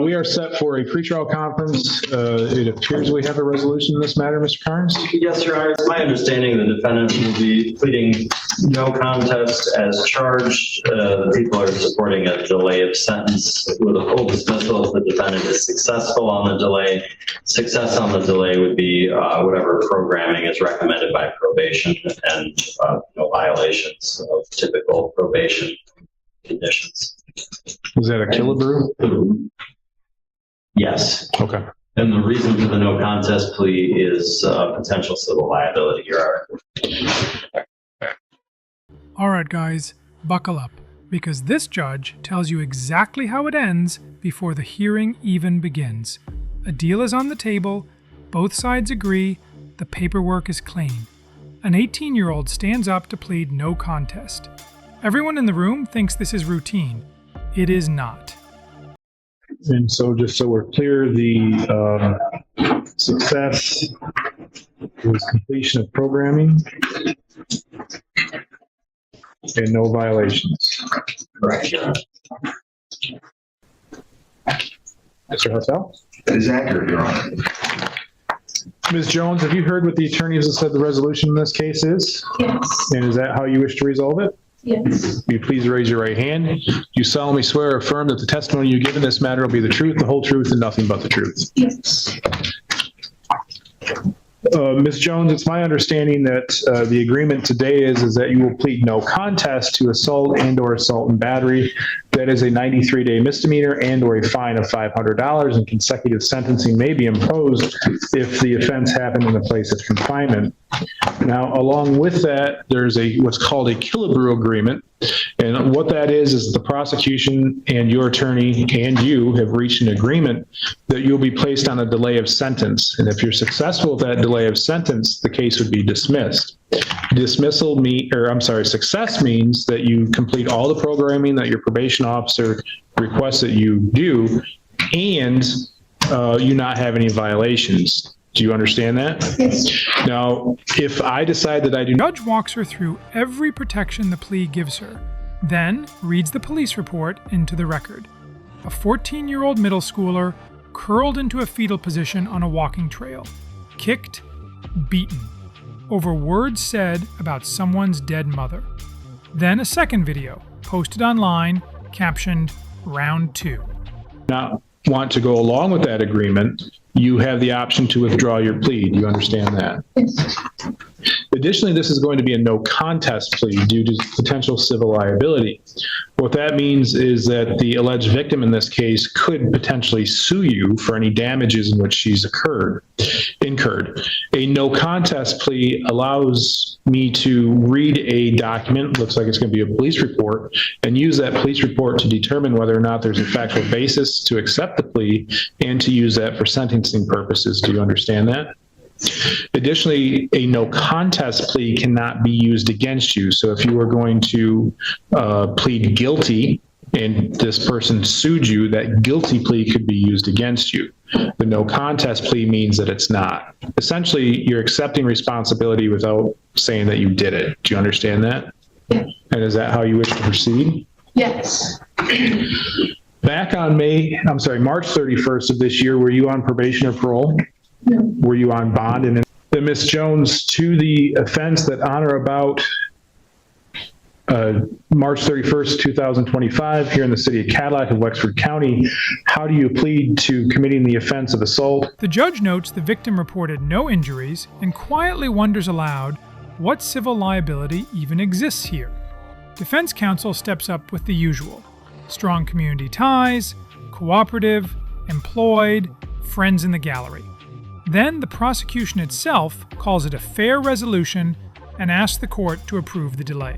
We are set for a pretrial conference. It appears we have a resolution in this matter, Mr. Carnes. Yes, Your Honor. It's my understanding the defendant will be pleading no contest as charged. The people are supporting a delay of sentence with a full dismissal if the defendant is successful on the delay. Success on the delay would be whatever programming is recommended by probation and no violations of typical probation conditions. Was that a Killebrew? Yes. Okay. And the reason for the no contest plea is potential civil liability, Your Honor. All right, guys, buckle up, because this judge tells you exactly how it ends before the hearing even begins. A deal is on the table, both sides agree, the paperwork is clean. An 18-year-old stands up to plead no contest. Everyone in the room thinks this is routine. It is not. And so just so we're clear, the success was completion of programming and no violations. Correct, Your Honor. Mr. Hussell? That is accurate, Your Honor. Ms. Jones, have you heard what the attorneys have said the resolution in this case is? Yes. And is that how you wish to resolve it? Yes. Will you please raise your right hand? Do you solemnly swear or affirm that the testimony you give in this matter will be the truth, the whole truth, and nothing but the truth? Yes. Ms. Jones, it's my understanding that the agreement today is that you will plead no contest to assault and/or assault and battery. That is a 93-day misdemeanor and/or a fine of $500, and consecutive sentencing may be imposed if the offense happened in a place of confinement. Now, along with that, there's what's called a Killebrew agreement. And what that is the prosecution and your attorney and you have reached an agreement that you'll be placed on a delay of sentence. And if you're successful with that delay of sentence, the case would be dismissed. Success means that you complete all the programming that your probation officer requests that you do, and you not have any violations. Do you understand that? Yes. Now, if I decide that I do not... The judge walks her through every protection the plea gives her, then reads the police report into the record. A 14-year-old middle schooler curled into a fetal position on a walking trail, kicked, beaten, over words said about someone's dead mother. Then a second video, posted online, captioned, Round 2. not want to go along with that agreement, you have the option to withdraw your plea. Do you understand that? Yes. Additionally, this is going to be a no contest plea due to potential civil liability. What that means is that the alleged victim in this case could potentially sue you for any damages in which she's incurred. A no contest plea allows me to read a document, looks like it's going to be a police report, and use that police report to determine whether or not there's a factual basis to accept the plea and to use that for sentencing purposes. Do you understand that? Additionally, a no contest plea cannot be used against you. So if you were going to plead guilty and this person sued you, that guilty plea could be used against you. The no contest plea means that it's not. Essentially, you're accepting responsibility without saying that you did it. Do you understand that? Yes. And is that how you wish to proceed? Yes. Back on March 31st of this year, were you on probation or parole? No. Were you on bond? And then Ms. Jones, to the offense that on or about March 31st, 2025, here in the city of Cadillac of Wexford County, how do you plead to committing the offense of assault? The judge notes the victim reported no injuries and quietly wonders aloud what civil liability even exists here. Defense counsel steps up with the usual: strong community ties, cooperative, employed, friends in the gallery. Then the prosecution itself calls it a fair resolution and asks the court to approve the delay.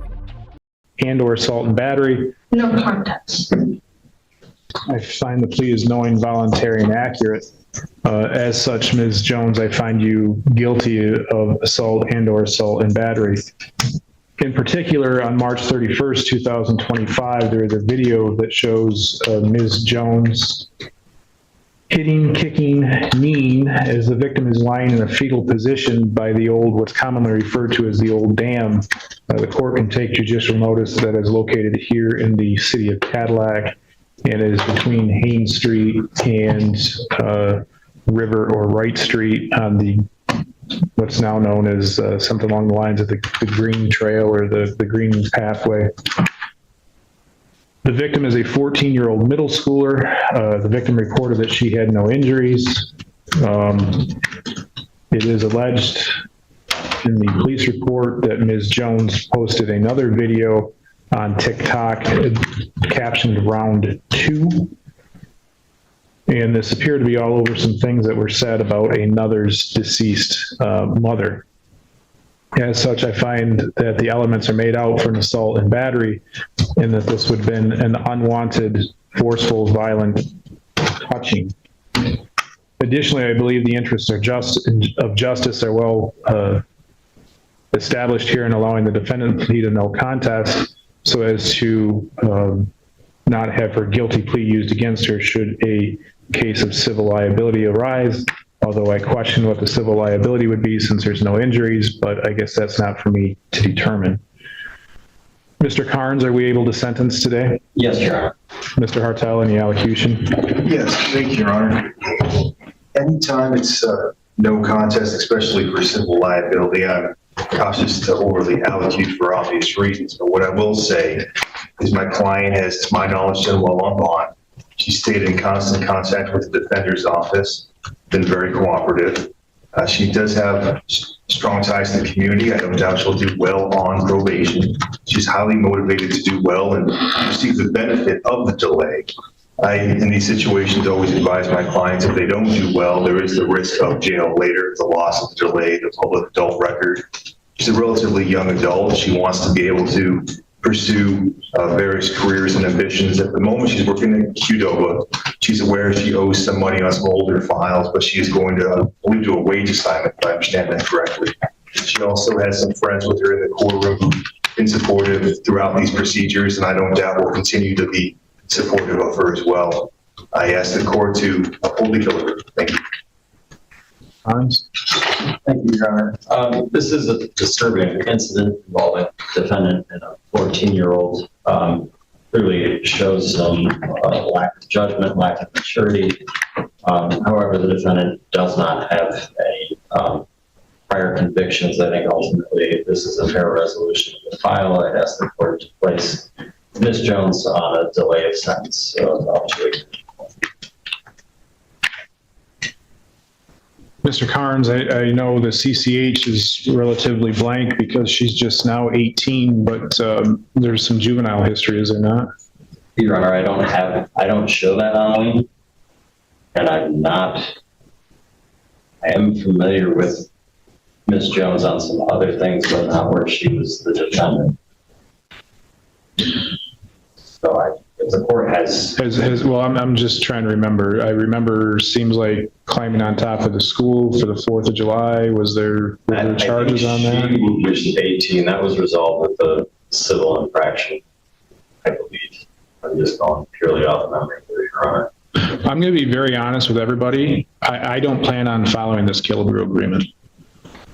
And/or assault and battery. No contest. I find the plea is knowing, voluntary, and accurate. As such, Ms. Jones, I find you guilty of assault and/or assault and battery. In particular, on March 31st, 2025, there is a video that shows Ms. Jones hitting, kicking, kneeing as the victim is lying in a fetal position by the what's commonly referred to as the old dam. The court can take judicial notice that is located here in the city of Cadillac. and is between Haynes Street and River or Wright Street on the what's now known as something along the lines of the Green Trail or the Green Pathway. The victim is a 14-year-old middle schooler. The victim reported that she had no injuries. It is alleged in the police report that Ms. Jones posted another video on TikTok captioned "Round 2." And this appeared to be all over some things that were said about another's deceased mother. As such, I find that the elements are made out for an assault and battery, and that this would have been an unwanted, forceful, violent touching. Additionally, I believe the interests of justice are well established here in allowing the defendant to plead a no contest so as to not have her guilty plea used against her should a case of civil liability arise, although I question what the civil liability would be since there's no injuries, but I guess that's not for me to determine. Mr. Carnes, are we able to sentence today? Yes, Your Honor. Mr. Hartel, any allocution? Yes, thank you, Your Honor. Anytime it's no contest, especially for civil liability, I'm cautious to overly allocute for obvious reasons. But what I will say is my client has, to my knowledge, done well on bond. She stayed in constant contact with the defender's office, been very cooperative. She does have strong ties to the community. I don't doubt she'll do well on probation. She's highly motivated to do well and receive the benefit of the delay. I, in these situations, always advise my clients if they don't do well, there is the risk of jail later, the loss of the delay, the public adult record. She's a relatively young adult. She wants to be able to pursue various careers and ambitions. At the moment, she's working at Qdoba. She's aware she owes some money on some older files, but she is going to, I believe, do a wage assignment, if I understand that correctly. She also has some friends with her in the courtroom who've been supportive throughout these procedures, and I don't doubt will continue to be supportive of her as well. I ask the court to uphold the guilty. Thank you. Carnes? Thank you, Your Honor. This is a disturbing incident involving a defendant and a 14-year-old. Clearly shows some lack of judgment, lack of maturity. However, the defendant does not have any prior convictions. I think ultimately this is a fair resolution of the file. I'd ask the court to place Ms. Jones on a delay of sentence up to 8 years. Mr. Carnes, I know the CCH is relatively blank because she's just now 18, but there's some juvenile history, is there not? Your Honor, I don't show that on me, and I am familiar with Ms. Jones on some other things, but not where she was the defendant. So if the court has well, I'm just trying to remember. I remember seems like climbing on top of the school for the 4th of July. Was there charges on that? She reached 18. That was resolved with a civil infraction, I believe. I'm just going purely off memory, Your Honor. I'm going to be very honest with everybody. I don't plan on following this Killebrew agreement.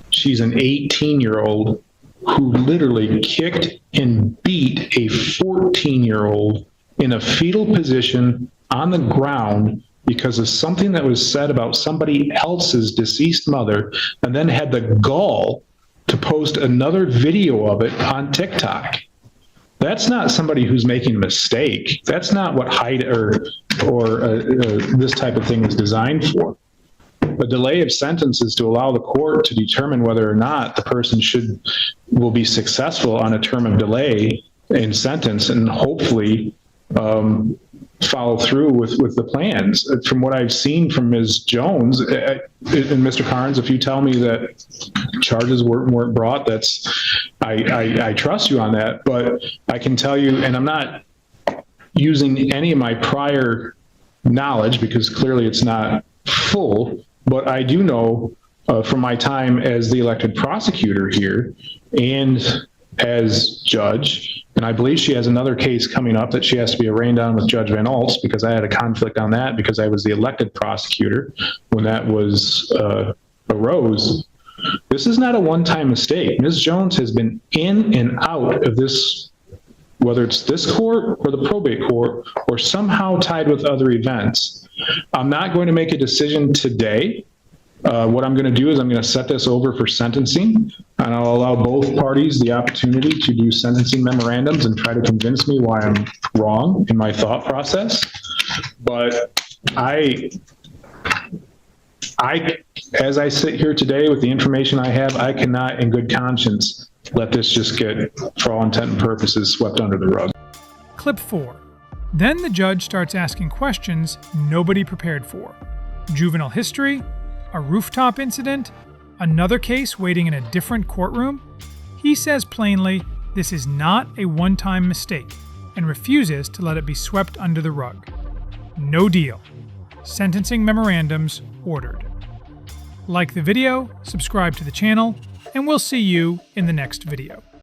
She's an 18-year-old who literally kicked and beat a 14-year-old in a fetal position on the ground because of something that was said about somebody else's deceased mother, and then had the gall to post another video of it on TikTok. That's not somebody who's making a mistake. That's not what this type of thing is designed for. A delay of sentence is to allow the court to determine whether or not the person will be successful on a term of delay in sentence, and hopefully follow through with the plans. From what I've seen from Ms. Jones, and Mr. Carnes, if you tell me that charges weren't brought, I trust you on that, but I can tell you, and I'm not using any of my prior knowledge because clearly it's not full, but I do know from my time as the elected prosecutor here and as judge, and I believe she has another case coming up that she has to be arraigned on with Judge Van Oltz, because I had a conflict on that because I was the elected prosecutor when that was arose. This is not a one-time mistake. Ms. Jones has been in and out of this whether it's this court or the probate court, or somehow tied with other events. I'm not going to make a decision today. What I'm going to do is I'm going to set this over for sentencing, and I'll allow both parties the opportunity to do sentencing memorandums and try to convince me why I'm wrong in my thought process. But as I sit here today with the information I have, I cannot in good conscience let this just get, for all intent and purposes, swept under the rug. Clip 4. Then the judge starts asking questions nobody prepared for. Juvenile history? A rooftop incident? Another case waiting in a different courtroom? He says plainly this is not a one-time mistake and refuses to let it be swept under the rug. No deal. Sentencing memorandums ordered. Like the video, subscribe to the channel, and we'll see you in the next video.